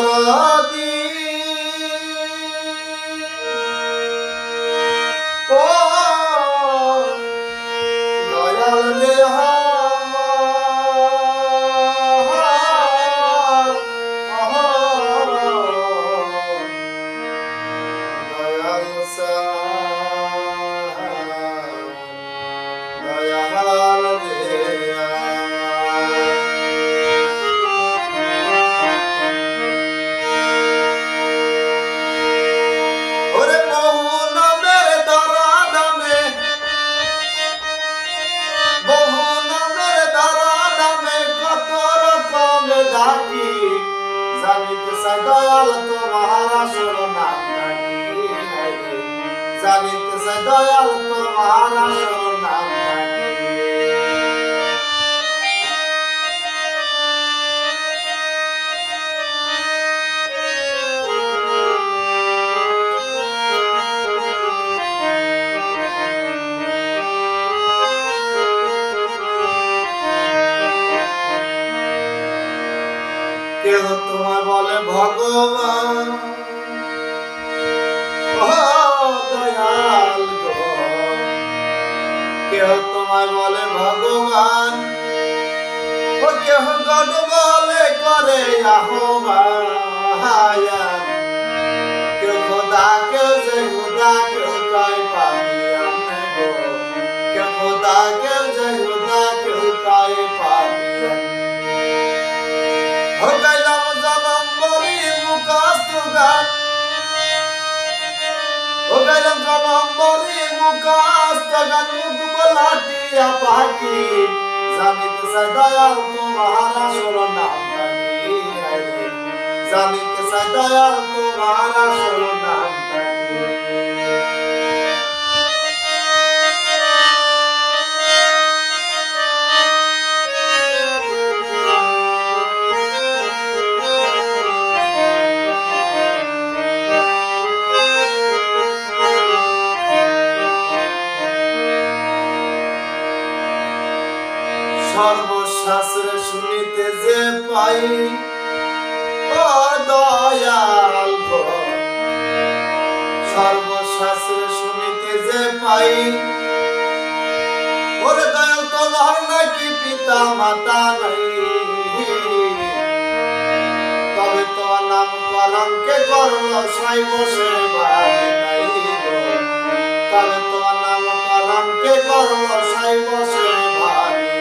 দরদি ও দয়াল রে দয়াল দয়াল রে দয়াল তোমার আসল নাম নাকি জানিতে চাই দয়াল তোমার আসল নাম নাকি কেহ তোমায় বলে ভগবান ও দয়াল গো কেহ তোমায় বলে ভগবান ও কেহ গড বলে করে আহ্বান কেউ খোদা কেউ যে খুদা কেউ কয় পাবি আমি গো কেউ খোদা কেউ যে খুদা কেউ কয় পাবি গাইলাম জনম বলি মুখস্থ গান ও গাইলাম জনম বলি মুখস্থ গান মুখ বলাটিয়া পাখি জানিতে চাই দয়াল তোমার আসল নাম নাকি জানিতে চাই দয়াল তোমার আসল নাম নাকি সর্বশাস্ত্রে শুনিতে যে পাই ও দয়াল গো সর্বশাস্ত্রে শুনিতে যে পাই ওরে দয়াল তোমার নাকি পিতা মাতা নাই তবে তোমার নাম কলঙ্কে করল সাই বসে বাড়ি নাই গো তবে তোমার নাম কলঙ্কে করল সাই বসে বাড়ি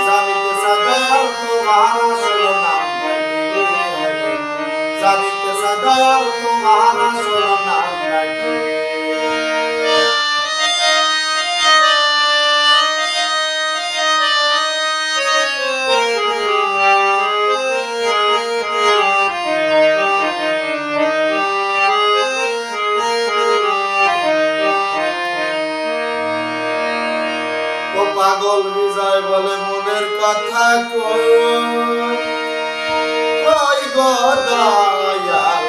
জানিতে চাই দয়াল তোমার আসল নাম নাকি জানিতে চাই দয়াল তোমার আসল নাম নাকি পাগল বিজয় বলে মনের কথা কই গো দয়াল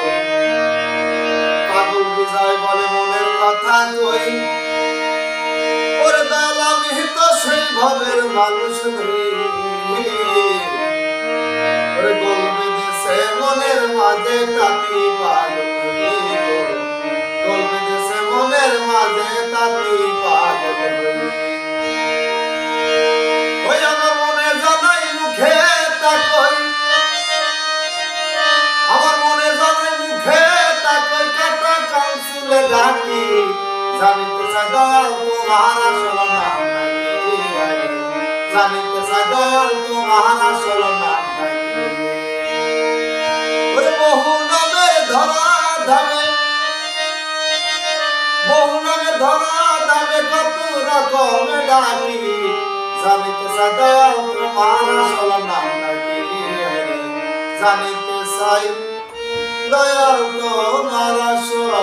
পাগল বিজয় বলে মনের কথা কই ওরে দয়াল আমি তো সেই ভাবের মানুষ নই ওরে গলবে দেশে মনের মাঝে তাতি পাগল গলবে দেশে মনের মাঝে তাতি পাগল আমার মনে জানাই মুখে তাকই আমার মনে জানাই মুখে তাকই কাটা কাউন্সিলে ডাকি জানিতে চাই দয়াল তোমার আসল নাম নাকি জানিতে চাই দয়াল তোমার আসল নাম নাকি ওরে বহু নামের ধরা ধামে বহু নামের ধরা ধামে কত রকম ডাকি জানিতে চাই দয়াল তোমার আসল নাম নাকি জানিতে চাই দয়াল তোমার আসল